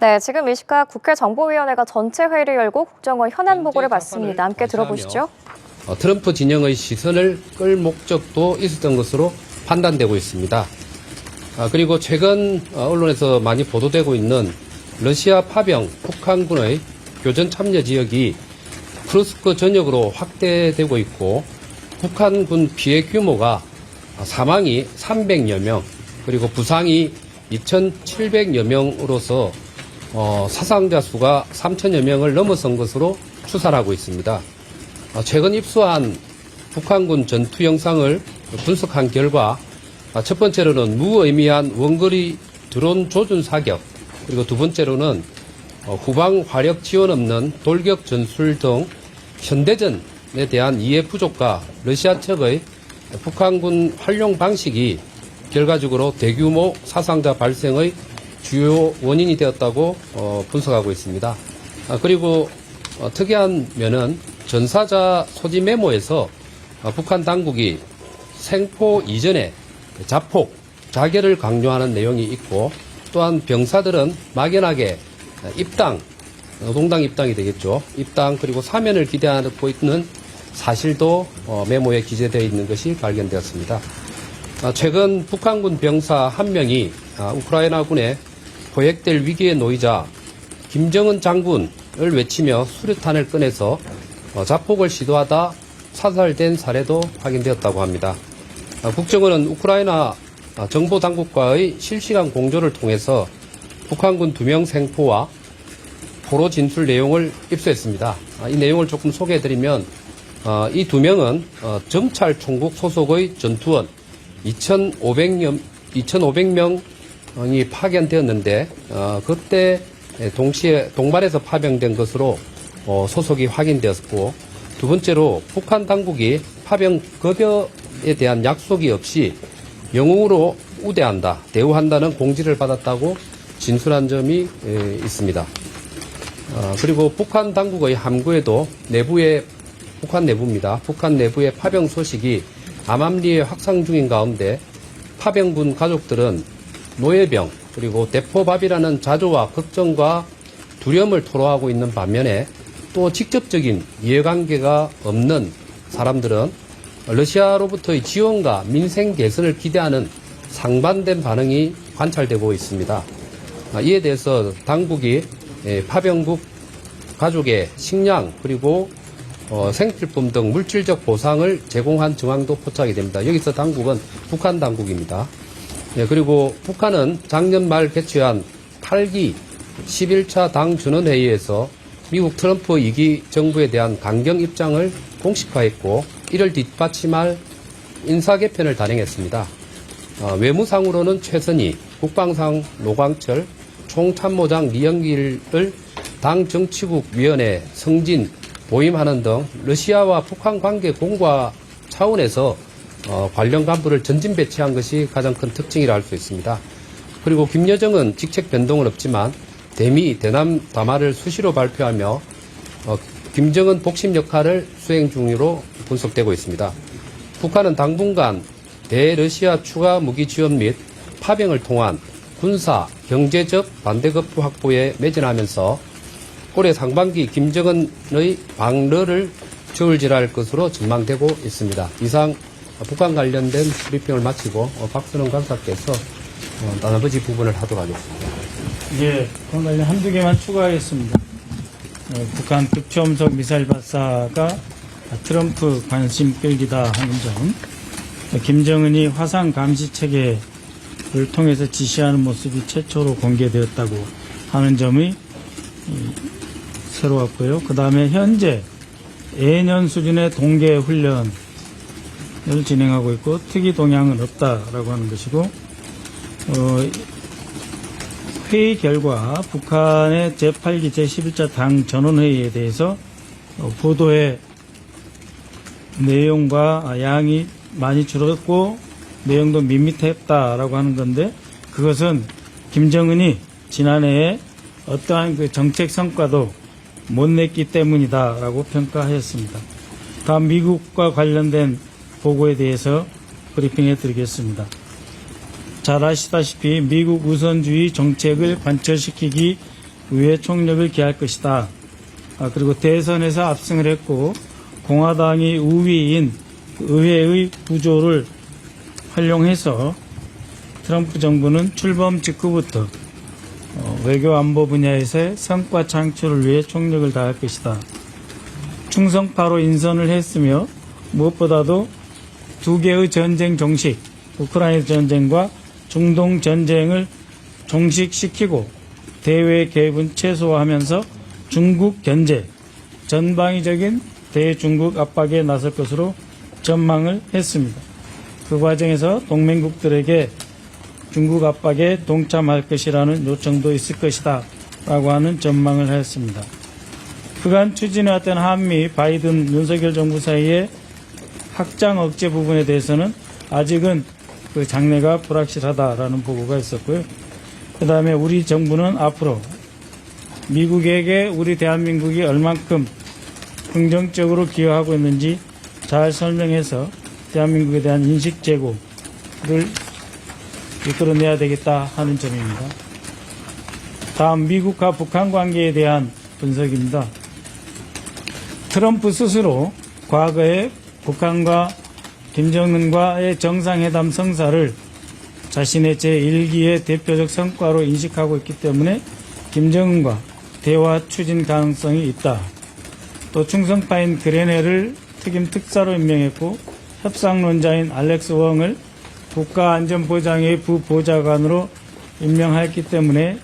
네, 지금 이 시각 국회 정보위원회가 전체 회의를 열고 국정원 현안 보고를 받습니다. 함께 들어보시죠. 트럼프 진영의 시선을 끌 목적도 있었던 것으로 판단되고 있습니다. 그리고 최근 언론에서 많이 보도되고 있는 러시아 파병 북한군의 교전 참여 지역이 크루스크 전역으로 확대되고 있고 북한군 피해 규모가 사망이 300여 명 그리고 부상이 2,700여 명으로서 사상자 수가 3,000여 명을 넘어선 것으로 추산하고 있습니다. 최근 입수한 북한군 전투 영상을 분석한 결과 첫 번째로는 무의미한 원거리 드론 조준 사격, 그리고 두 번째로는 후방 화력 지원 없는 돌격 전술 등 현대전에 대한 이해 부족과 러시아 측의 북한군 활용 방식이 결과적으로 대규모 사상자 발생의 주요 원인이 되었다고 분석하고 있습니다. 그리고 특이한 면은 전사자 소지 메모에서 북한 당국이 생포 이전에 자폭, 자결을 강요하는 내용이 있고 또한 병사들은 막연하게 입당, 노동당 입당이 되겠죠. 입당 그리고 사면을 기대하고 있는 사실도 메모에 기재되어 있는 것이 발견되었습니다. 최근 북한군 병사 한 명이 우크라이나군에 포획될 위기에 놓이자 김정은 장군을 외치며 수류탄을 꺼내서 자폭을 시도하다 사살된 사례도 확인되었다고 합니다. 국정원은 우크라이나 정보당국과의 실시간 공조를 통해서 북한군 2명 생포와 포로 진술 내용을 입수했습니다. 이 내용을 조금 소개해드리면 이 2명은 정찰 총국 소속의 전투원 2,500명이 파견되었는데 그때 동시에 동반해서 파병된 것으로 소속이 확인되었고, 두 번째로 북한 당국이 파병 급여에 대한 약속이 없이 영웅으로 우대한다, 대우한다는 공지를 받았다고 진술한 점이 있습니다. 그리고 북한 당국의 함구에도 북한 내부입니다. 북한 내부의 파병 소식이 암암리에 확산 중인 가운데 파병군 가족들은 노예병 그리고 대포밥이라는 자조와 걱정과 두려움을 토로하고 있는 반면에 또 직접적인 이해관계가 없는 사람들은 러시아로부터의 지원과 민생 개선을 기대하는 상반된 반응이 관찰되고 있습니다. 이에 대해서 당국이 파병국 가족의 식량 그리고 생필품 등 물질적 보상을 제공한 정황도 포착이 됩니다. 여기서 당국은 북한 당국입니다. 그리고 북한은 작년 말 개최한 8기 11차 당준원회의에서 미국 트럼프 2기 정부에 대한 강경 입장을 공식화했고 이를 뒷받침할 인사개편을 단행했습니다. 외무상으로는 최선희, 국방상 노광철, 총참모장 리영길을 당 정치국 위원회 성진 보임하는 등 러시아와 북한 관계 공과 차원에서 관련 간부를 전진 배치한 것이 가장 큰 특징이라 할 수 있습니다. 그리고 김여정은 직책 변동은 없지만 대미, 대남 담화를 수시로 발표하며 김정은 복심 역할을 수행 중으로 분석되고 있습니다. 북한은 당분간 대러시아 추가 무기 지원 및 파병을 통한 군사, 경제적 반대급부 확보에 매진하면서 올해 상반기 김정은의 방러를 저울질할 것으로 전망되고 있습니다. 이상 북한 관련된 브리핑을 마치고 박선원 간사께서 나머지 부분을 하도록 하겠습니다. 예, 북한 관련 한두 개만 추가하겠습니다. 북한 극초음속 미사일 발사가 트럼프 관심 끌기다 하는 점, 김정은이 화상 감시 체계를 통해서 지시하는 모습이 최초로 공개되었다고 하는 점이 새로웠고요. 그 다음에 현재 예년 수준의 동계 훈련을 진행하고 있고 특이 동향은 없다라고 하는 것이고, 회의 결과 북한의 제8기 제11차 당 전원회의에 대해서 보도의 내용과 양이 많이 줄었고 내용도 밋밋했다라고 하는 건데, 그것은 김정은이 지난해에 어떠한 그 정책 성과도 못 냈기 때문이다라고 평가하였습니다. 다음 미국과 관련된 보고에 대해서 브리핑해 드리겠습니다. 잘 아시다시피 미국 우선주의 정책을 관철시키기 의회 총력을 기할 것이다. 그리고 대선에서 압승을 했고 공화당이 우위인 의회의 구조를 활용해서 트럼프 정부는 출범 직후부터 외교 안보 분야에서의 성과 창출을 위해 총력을 다할 것이다. 충성파로 인선을 했으며 무엇보다도 두 개의 전쟁 종식, 우크라이나 전쟁과 중동 전쟁을 종식시키고 대외 개입은 최소화하면서 중국 견제, 전방위적인 대중국 압박에 나설 것으로 전망을 했습니다. 그 과정에서 동맹국들에게 중국 압박에 동참할 것이라는 요청도 있을 것이다 라고 하는 전망을 하였습니다. 그간 추진해왔던 한미, 바이든, 윤석열 정부 사이의 확장 억제 부분에 대해서는 아직은 그 장래가 불확실하다라는 보고가 있었고요. 그 다음에 우리 정부는 앞으로 미국에게 우리 대한민국이 얼만큼 긍정적으로 기여하고 있는지 잘 설명해서 대한민국에 대한 인식 제고를 이끌어내야 되겠다 하는 점입니다. 다음 미국과 북한 관계에 대한 분석입니다. 트럼프 스스로 과거에 북한과 김정은과의 정상회담 성사를 자신의 제1기의 대표적 성과로 인식하고 있기 때문에 김정은과 대화 추진 가능성이 있다. 또 충성파인 그레네를 특임 특사로 임명했고 협상론자인 알렉스 웡을 국가안전보장의 부보좌관으로 임명하였기 때문에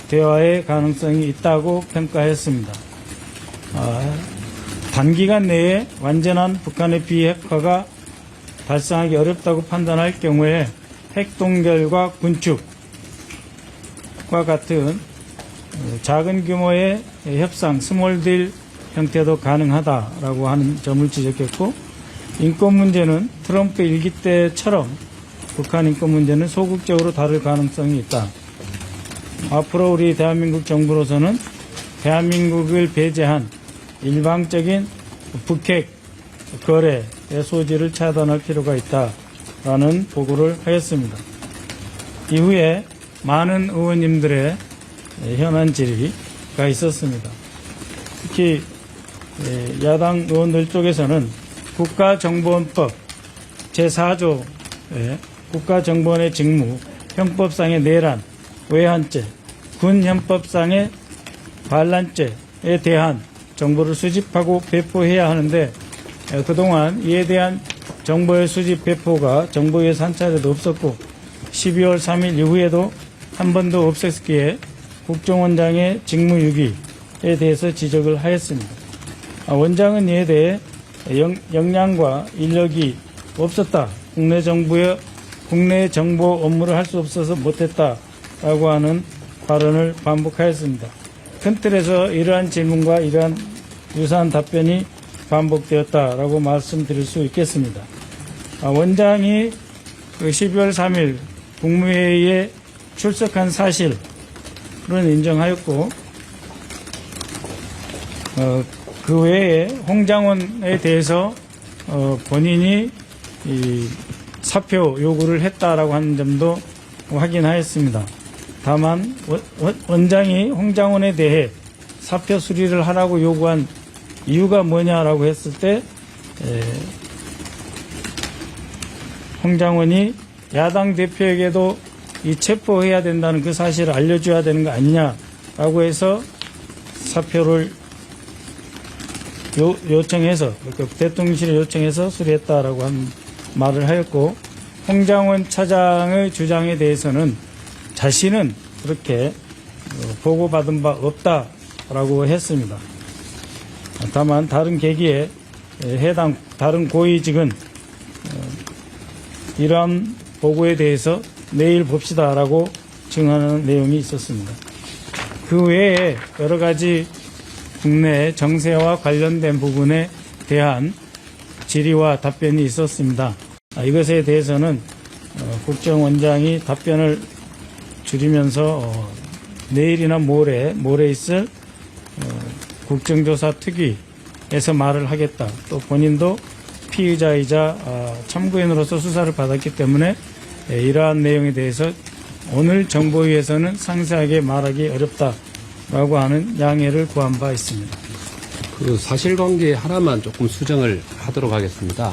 대화의 가능성이 있다고 평가했습니다. 단기간 내에 완전한 북한의 비핵화가 발생하기 어렵다고 판단할 경우에 핵동결과 군축과 같은 작은 규모의 협상, 스몰딜 형태도 가능하다라고 하는 점을 지적했고, 인권 문제는 트럼프 일기 때처럼 북한 인권 문제는 소극적으로 다룰 가능성이 있다. 앞으로 우리 대한민국 정부로서는 대한민국을 배제한 일방적인 북핵 거래의 소지를 차단할 필요가 있다라는 보고를 하였습니다. 이후에 많은 의원님들의 현안 질의가 있었습니다. 특히 야당 의원들 쪽에서는 국가정보원법 제4조의 국가정보원의 직무, 형법상의 내란, 외환죄, 군형법상의 반란죄에 대한 정보를 수집하고 배포해야 하는데 그동안 이에 대한 정보의 수집 배포가 정보위에서 한 차례도 없었고 12월 3일 이후에도 한 번도 없었기에 국정원장의 직무유기에 대해서 지적을 하였습니다. 원장은 이에 대해 역량과 인력이 없었다. 국내 정보 업무를 할 수 없어서 못했다라고 하는 발언을 반복하였습니다. 큰 틀에서 이러한 질문과 이러한 유사한 답변이 반복되었다라고 말씀드릴 수 있겠습니다. 원장이 12월 3일 국무회의에 출석한 사실은 인정하였고, 그 외에 홍장원에 대해서 본인이 이 사표 요구를 했다라고 하는 점도 확인하였습니다. 다만 원장이 홍장원에 대해 사표 수리를 하라고 요구한 이유가 뭐냐라고 했을 때 홍장원이 야당 대표에게도 이 체포해야 된다는 그 사실을 알려줘야 되는 거 아니냐라고 해서 사표를 요청해서 대통령실에 요청해서 수리했다라고 한 말을 하였고, 홍장원 차장의 주장에 대해서는 자신은 그렇게 보고받은 바 없다라고 했습니다. 다만 다른 계기에 해당 다른 고위직은 이러한 보고에 대해서 내일 봅시다라고 증언하는 내용이 있었습니다. 그 외에 여러 가지 국내 정세와 관련된 부분에 대한 질의와 답변이 있었습니다. 이것에 대해서는 국정원장이 답변을 줄이면서 내일이나 모레 있을 국정조사 특위에서 말을 하겠다. 또 본인도 피의자이자 참고인으로서 수사를 받았기 때문에 이러한 내용에 대해서 오늘 정보위에서는 상세하게 말하기 라고 하는 양해를 구한 바 있습니다. 그 사실관계 하나만 조금 수정을 하도록 하겠습니다.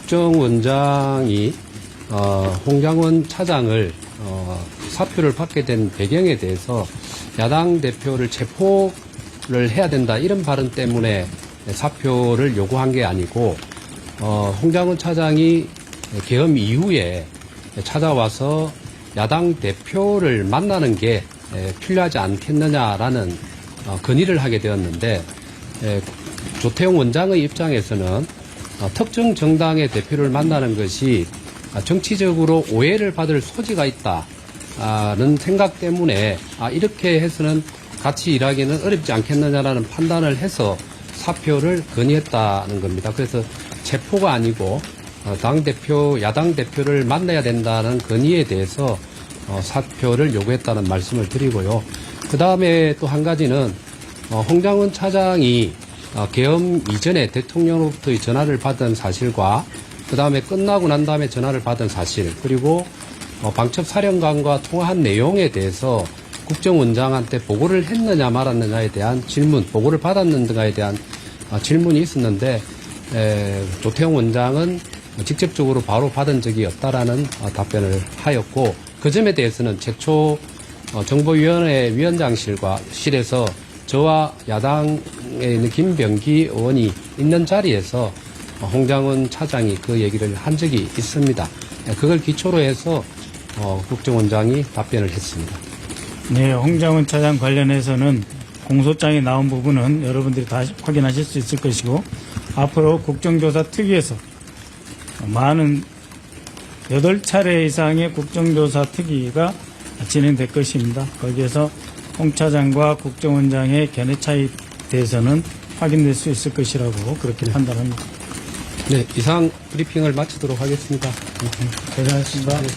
국정원장이 홍장원 차장을 사표를 받게 된 배경에 대해서 야당 대표를 체포를 해야 된다 이런 발언 때문에 사표를 요구한 게 아니고 홍장원 차장이 계엄 이후에 찾아와서 야당 대표를 만나는 게 필요하지 않겠느냐라는 건의를 하게 되었는데 조태용 원장의 입장에서는 특정 정당의 대표를 만나는 것이 정치적으로 오해를 받을 소지가 있다는 생각 때문에 이렇게 해서는 같이 일하기는 어렵지 않겠느냐라는 판단을 해서 사표를 건의했다는 겁니다. 그래서 체포가 아니고 당대표, 야당 대표를 만나야 된다는 건의에 대해서 사표를 요구했다는 말씀을 드리고요. 그 다음에 또 한 가지는 홍장원 차장이 계엄 이전에 대통령으로부터의 전화를 받은 사실과 그 다음에 끝나고 난 다음에 전화를 받은 사실 그리고 방첩사령관과 통화한 내용에 대해서 국정원장한테 보고를 했느냐 말았느냐에 대한 질문, 보고를 받았는가에 대한 질문이 있었는데 조태용 원장은 직접적으로 바로 받은 적이 없다라는 답변을 하였고 그 점에 대해서는 최초 정보위원회 위원장실에서 저와 야당에 있는 김병기 의원이 있는 자리에서 홍장원 차장이 그 얘기를 한 적이 있습니다. 그걸 기초로 해서 국정원장이 답변을 했습니다. 네, 홍장원 차장 관련해서는 공소장에 나온 부분은 여러분들이 다 확인하실 수 있을 것이고 앞으로 국정조사 특위에서 많은 8차례 이상의 국정조사 특위가 진행될 것입니다. 거기에서 홍 차장과 국정원장의 견해 차이에 대해서는 확인될 수 있을 것이라고 그렇게 판단합니다. 네, 이상 브리핑을 마치도록 하겠습니다. 대단하십니다. 네.